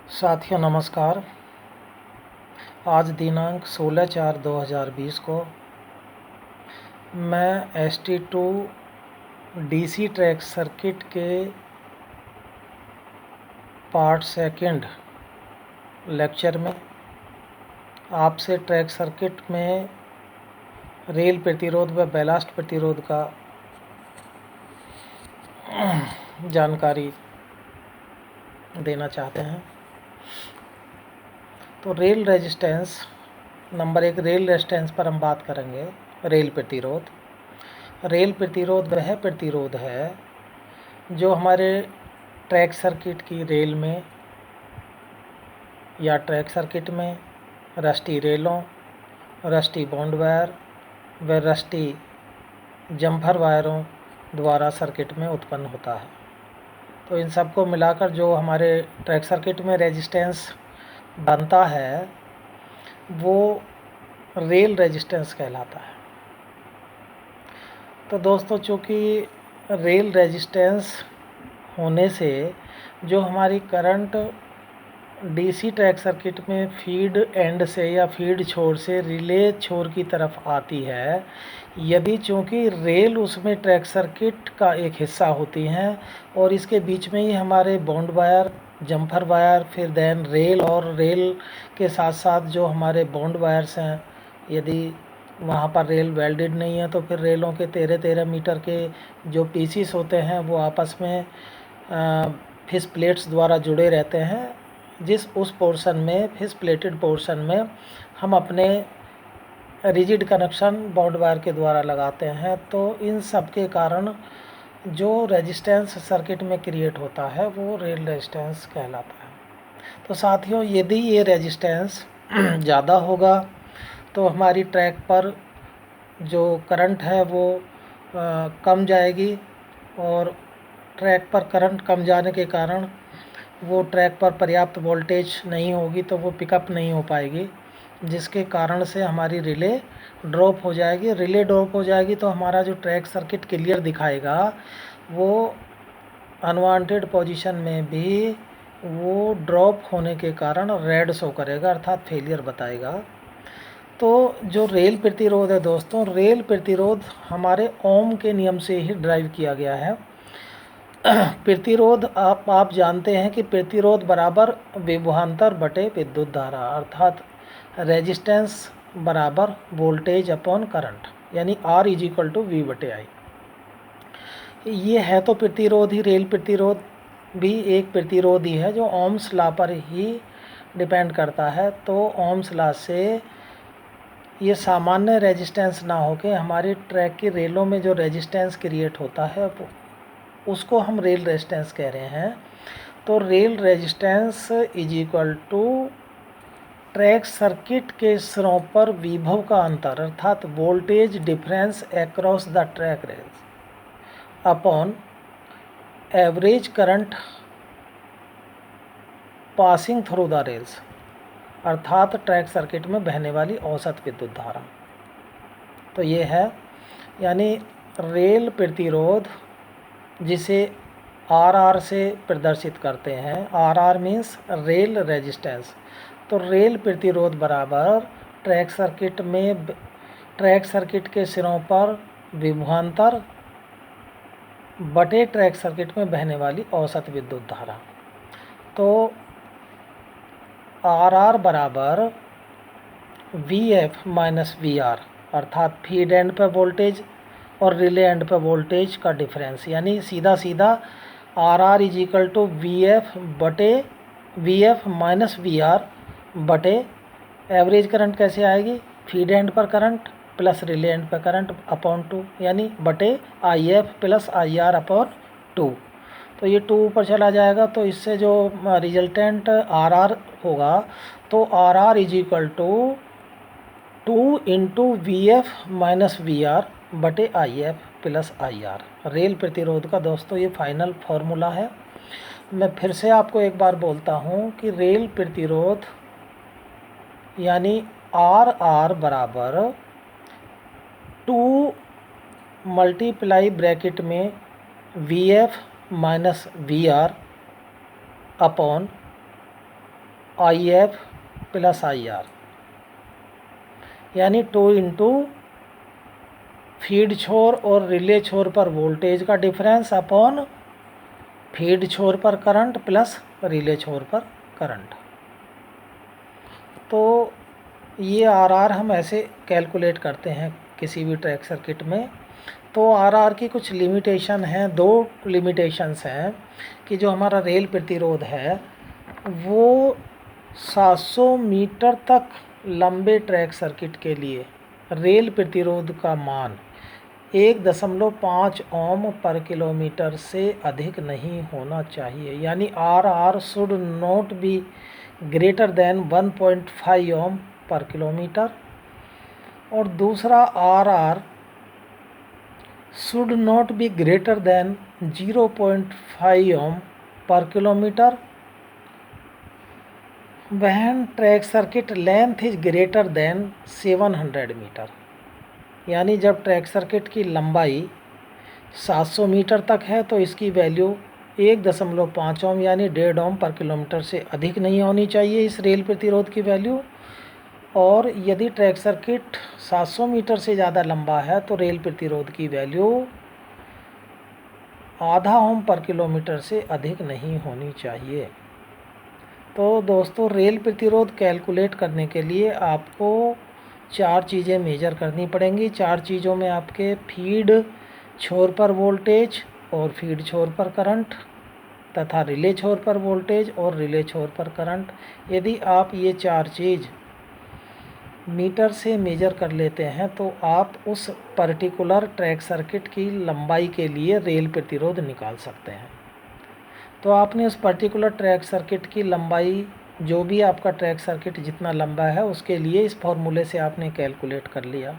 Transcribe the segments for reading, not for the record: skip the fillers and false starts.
साथियों नमस्कार। आज दिनांक 16/4/2020 को मैं ST2 DC ट्रैक सर्किट के पार्ट सेकंड लेक्चर में आपसे ट्रैक सर्किट में रेल प्रतिरोध व बैलास्ट प्रतिरोध का जानकारी देना चाहते हैं। तो rail resistance number 1, rail resistance पर हम बात करेंगे। रेल प्रतिरोध वह प्रतिरोध है जो हमारे ट्रैक सर्किट की रेल में या ट्रैक सर्किट में रस्टी रेलों, रस्टी बॉन्ड वायर व रस्टी जम्फर वायरों द्वारा सर्किट में उत्पन्न होता है। तो इन सबको मिलाकर जो हमारे ट्रैक सर्किट में रेजिस्टेंस बनता है वो रेल रेजिस्टेंस कहलाता है। तो दोस्तों, चूँकि रेल रेजिस्टेंस होने से जो हमारी करंट डीसी ट्रैक सर्किट में फीड एंड से या फीड छोर से रिले छोर की तरफ आती है, यदि चूँकि रेल उसमें ट्रैक सर्किट का एक हिस्सा होती हैं और इसके बीच में ही हमारे बॉन्ड वायर, जम्फर वायर, फिर देन रेल, और रेल के साथ साथ जो हमारे बॉन्ड वायर्स हैं, यदि वहाँ पर रेल वेल्डेड नहीं है तो फिर रेलों के 13-13 मीटर के जो पीसीस होते हैं वो आपस में फिश प्लेट्स द्वारा जुड़े रहते हैं। उस पोर्शन में, फिश प्लेटेड पोर्शन में हम अपने रिजिड कनेक्शन बॉन्ड वायर के द्वारा लगाते हैं। तो इन सब के कारण जो रेजिस्टेंस सर्किट में क्रिएट होता है वो रेल रेजिस्टेंस कहलाता है। तो साथियों, यदि ये रेजिस्टेंस ज़्यादा होगा तो हमारी ट्रैक पर जो करंट है वो कम जाएगी, और ट्रैक पर करंट कम जाने के कारण वो ट्रैक पर पर्याप्त वोल्टेज नहीं होगी तो वो पिकअप नहीं हो पाएगी, जिसके कारण से हमारी रिले ड्रॉप हो जाएगी। रिले ड्रॉप हो जाएगी तो हमारा जो ट्रैक सर्किट क्लियर दिखाएगा वो अनवांटेड पोजीशन में भी वो ड्रॉप होने के कारण रेड शो करेगा, अर्थात फेलियर बताएगा। तो जो रेल प्रतिरोध है दोस्तों, रेल प्रतिरोध हमारे ओम के नियम से ही ड्राइव किया गया है। प्रतिरोध आप जानते हैं कि प्रतिरोध बराबर विभवांतर बटे विद्युत धारा, अर्थात रेजिस्टेंस बराबर वोल्टेज अपॉन करंट, यानी R = V/I। ये है तो प्रतिरोध ही। रेल प्रतिरोध भी एक प्रतिरोध ही है जो ओम्स लॉ पर ही डिपेंड करता है। तो ओम्स लॉ से ये सामान्य रेजिस्टेंस ना होके हमारी ट्रैक की रेलों में जो रेजिस्टेंस क्रिएट होता है उसको हम रेल रेजिस्टेंस कह रहे हैं। तो रेल रेजिस्टेंस = ट्रैक सर्किट के सिरों पर विभव का अंतर, अर्थात voltage difference across the track rails upon average current passing through the rails, अर्थात ट्रैक सर्किट में बहने वाली औसत विद्युत धारा। तो ये है, यानी रेल प्रतिरोध जिसे RR से प्रदर्शित करते हैं। RR means rail resistance. तो रेल प्रतिरोध बराबर ट्रैक सर्किट के सिरों पर विभवांतर बटे ट्रैक सर्किट में बहने वाली औसत विद्युत धारा। तो RR बराबर VF - VR, अर्थात फीड एंड पर वोल्टेज और रिले एंड पर वोल्टेज का डिफरेंस, यानी सीधा सीधा RR = VF - VR बटे एवरेज करंट कैसे आएगी, फीड एंड पर करंट प्लस रिले एंड पर करंट अपॉन 2, यानी बटे IF + IR अपॉन 2। तो ये 2 ऊपर चला जाएगा, तो इससे जो रिजल्टेंट RR होगा तो RR = 2 × VF - VR बटे IF + IR। रेल प्रतिरोध का दोस्तों ये फाइनल फार्मूला है। मैं फिर से आपको एक बार बोलता हूँ कि रेल प्रतिरोध यानी RR बराबर 2 मल्टीप्लाई ब्रैकेट में VF - VR upon IF plus IR, यानी 2 इंटू फीड छोर और रिले छोर पर वोल्टेज का डिफरेंस अपॉन फीड छोर पर करंट प्लस रिले छोर पर करंट। तो ये RR हम ऐसे कैलकुलेट करते हैं किसी भी ट्रैक सर्किट में। तो RR की कुछ लिमिटेशन हैं, 2 लिमिटेशंस हैं कि जो हमारा रेल प्रतिरोध है वो 700 मीटर तक लंबे ट्रैक सर्किट के लिए रेल प्रतिरोध का मान 1.5 ओम पर किलोमीटर से अधिक नहीं होना चाहिए, यानी RR should not be greater than 1.5 ohm per kilometre. और दूसरा RR should not be greater than 0.5 ohm per kilometre when track circuit length is greater than 700 metre, यानी जब ट्रैक सर्किट की लंबाई 700 मीटर तक है तो इसकी वैल्यू 1.5 ओम यानी 1.5 ओम पर किलोमीटर से अधिक नहीं होनी चाहिए इस रेल प्रतिरोध की वैल्यू। और यदि ट्रैक सर्किट 700 मीटर से ज़्यादा लंबा है तो रेल प्रतिरोध की वैल्यू आधा ओम पर किलोमीटर से अधिक नहीं होनी चाहिए। तो दोस्तों, रेल प्रतिरोध कैलकुलेट करने के लिए आपको 4 चीज़ें मेजर करनी पड़ेंगी। 4 चीज़ों में आपके फीड छोर पर वोल्टेज और फीड छोर पर करंट तथा रिले छोर पर वोल्टेज और रिले छोर पर करंट। यदि आप ये 4 चीज़ मीटर से मेजर कर लेते हैं तो आप उस पर्टिकुलर ट्रैक सर्किट की लंबाई के लिए रेल प्रतिरोध निकाल सकते हैं। तो आपने उस पर्टिकुलर ट्रैक सर्किट की लंबाई, जो भी आपका ट्रैक सर्किट जितना लंबा है उसके लिए इस फॉर्मूले से आपने कैलकुलेट कर लिया।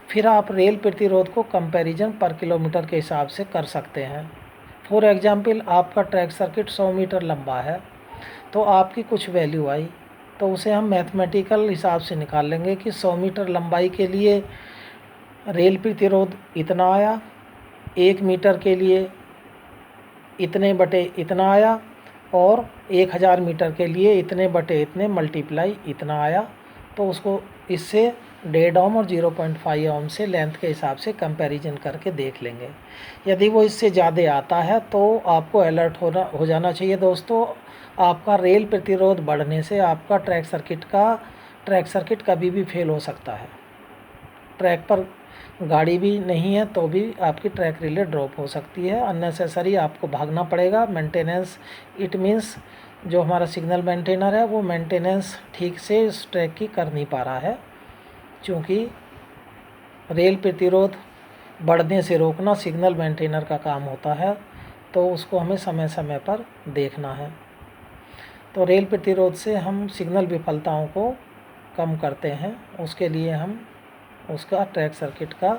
फिर आप रेल प्रतिरोध को कंपैरिजन पर किलोमीटर के हिसाब से कर सकते हैं। फॉर एग्जांपल, आपका ट्रैक सर्किट 100 मीटर लंबा है तो आपकी कुछ वैल्यू आई, तो उसे हम मैथमेटिकल हिसाब से निकाल लेंगे कि 100 मीटर लंबाई के लिए रेल प्रतिरोध इतना आया, 1 मीटर के लिए इतने बटे इतना आया और 1000 मीटर के लिए इतने बटे इतने मल्टीप्लाई इतना आया। तो उसको इससे 1.5 ओम और 0.5 ओम से लेंथ के हिसाब से कंपैरिजन करके देख लेंगे। यदि वो इससे ज़्यादा आता है तो आपको अलर्ट हो जाना चाहिए दोस्तों। आपका रेल प्रतिरोध बढ़ने से आपका ट्रैक सर्किट कभी भी फेल हो सकता है। ट्रैक पर गाड़ी भी नहीं है तो भी आपकी ट्रैक रिले ड्रॉप हो सकती है, अननेसेसरी आपको भागना पड़ेगा। मेंटेनेंस, इट मीन्स जो हमारा सिग्नल मेंटेनर है वो मेंटेनेंस ठीक से इस ट्रैक की कर नहीं पा रहा है, क्योंकि रेल प्रतिरोध बढ़ने से रोकना सिग्नल मेंटेनर का काम होता है, तो उसको हमें समय समय पर देखना है। तो रेल प्रतिरोध से हम सिग्नल विफलताओं को कम करते हैं, उसके लिए हम उसका ट्रैक सर्किट का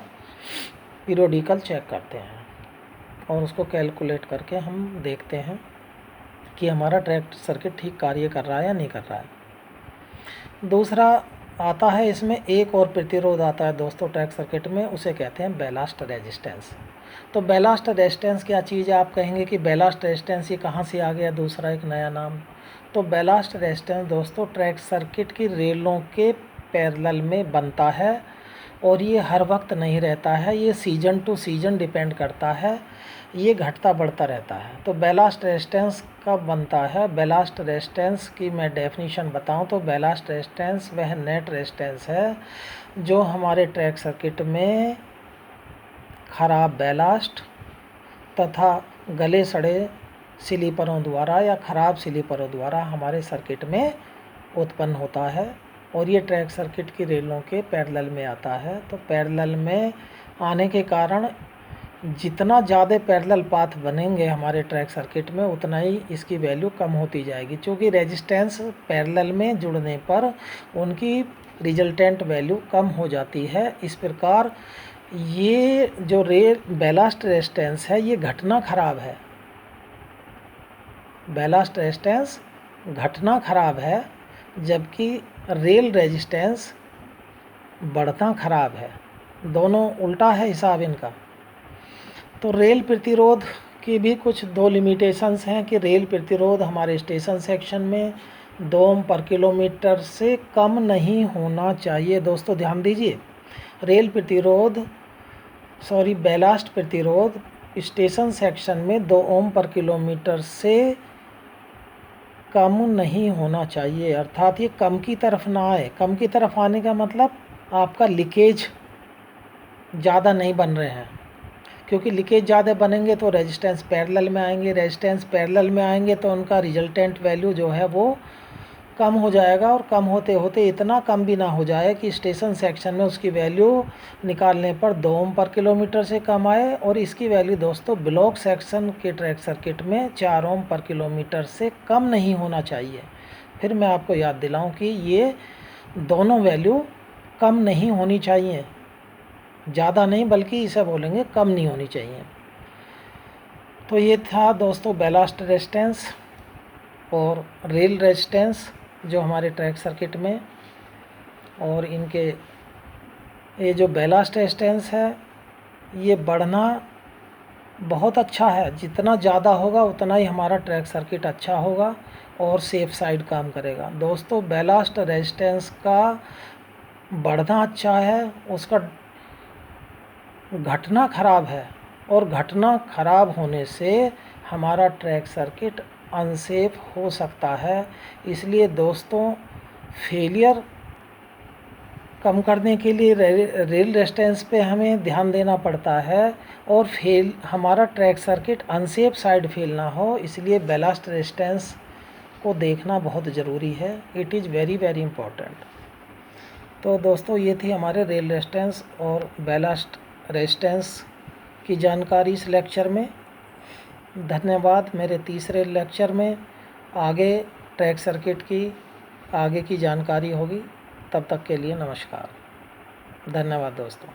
पीरियोडिकल चेक करते हैं और उसको कैलकुलेट करके हम देखते हैं कि हमारा ट्रैक सर्किट ठीक कार्य कर रहा है या नहीं कर रहा है। दूसरा आता है, इसमें एक और प्रतिरोध आता है दोस्तों ट्रैक सर्किट में, उसे कहते हैं बैलास्ट रेजिस्टेंस। तो बैलास्ट रेजिस्टेंस क्या चीज़ है? आप कहेंगे कि बैलास्ट रेजिस्टेंस ये कहाँ से आ गया दूसरा एक नया नाम। तो बैलास्ट रेजिस्टेंस दोस्तों ट्रैक सर्किट की रेलों के पैरेलल में बनता है और ये हर वक्त नहीं रहता है, ये सीजन टू सीजन डिपेंड करता है, ये घटता बढ़ता रहता है। तो बैलास्ट रेजिस्टेंस कब बनता है? बैलास्ट रेजिस्टेंस की मैं डेफिनेशन बताऊं तो बैलास्ट रेजिस्टेंस वह नेट रेजिस्टेंस है जो हमारे ट्रैक सर्किट में खराब बैलास्ट तथा गले सड़े स्लीपरों द्वारा या ख़राब स्लीपरों द्वारा हमारे सर्किट में उत्पन्न होता है और ये ट्रैक सर्किट की रेलों के पैरेलल में आता है। तो पैरेलल में आने के कारण जितना ज़्यादा पैरेलल पाथ बनेंगे हमारे ट्रैक सर्किट में उतना ही इसकी वैल्यू कम होती जाएगी, क्योंकि रेजिस्टेंस पैरेलल में जुड़ने पर उनकी रिजल्टेंट वैल्यू कम हो जाती है। इस प्रकार ये जो बैलास्ट रेजिस्टेंस है ये घटना ख़राब है, बैलास्ट रेजिस्टेंस घटना ख़राब है, जबकि रेल रेजिस्टेंस बढ़ना ख़राब है। दोनों उल्टा है हिसाब इनका। तो रेल प्रतिरोध की भी कुछ 2 लिमिटेशंस हैं कि रेल प्रतिरोध हमारे स्टेशन सेक्शन में 2 ओम पर किलोमीटर से कम नहीं होना चाहिए। दोस्तों ध्यान दीजिए, रेल प्रतिरोध बैलास्ट प्रतिरोध स्टेशन सेक्शन में 2 ओम पर किलोमीटर से कम नहीं होना चाहिए, अर्थात ये कम की तरफ ना आए। कम की तरफ आने का मतलब आपका लीकेज ज़्यादा नहीं बन रहे हैं, क्योंकि लीकेज ज़्यादा बनेंगे तो रेजिस्टेंस पैरेलल में आएंगे, रेजिस्टेंस पैरेलल में आएंगे तो उनका रिजल्टेंट वैल्यू जो है वो कम हो जाएगा, और कम होते होते इतना कम भी ना हो जाए कि स्टेशन सेक्शन में उसकी वैल्यू निकालने पर 2 ओम पर किलोमीटर से कम आए, और इसकी वैल्यू दोस्तों ब्लॉक सेक्शन के ट्रैक सर्किट में 4 ओम पर किलोमीटर से कम नहीं होना चाहिए। फिर मैं आपको याद दिलाऊं कि ये दोनों वैल्यू कम नहीं होनी चाहिए, ज़्यादा नहीं, बल्कि इसे बोलेंगे कम नहीं होनी चाहिए। तो ये था दोस्तों बैलास्ट रेजिस्टेंस और रेल रेजिस्टेंस जो हमारे ट्रैक सर्किट में, और इनके ये जो बैलास्ट रेजिस्टेंस है ये बढ़ना बहुत अच्छा है, जितना ज़्यादा होगा उतना ही हमारा ट्रैक सर्किट अच्छा होगा और सेफ साइड काम करेगा। दोस्तों बैलास्ट रेजिस्टेंस का बढ़ना अच्छा है, उसका घटना ख़राब है, और घटना ख़राब होने से हमारा ट्रैक सर्किट अनसेफ हो सकता है। इसलिए दोस्तों फेलियर कम करने के लिए रेल रेजिस्टेंस पे हमें ध्यान देना पड़ता है, और हमारा track circuit unsafe side fail ना हो, इसलिए बैलास्ट रेजिस्टेंस को देखना बहुत ज़रूरी है। It is very very important. तो दोस्तों ये थी हमारे रेल रेजिस्टेंस और बैलास्ट रेजिस्टेंस की जानकारी इस लेक्चर में। धन्यवाद। मेरे तीसरे लेक्चर में आगे ट्रैक सर्किट की आगे की जानकारी होगी। तब तक के लिए नमस्कार। धन्यवाद दोस्तों।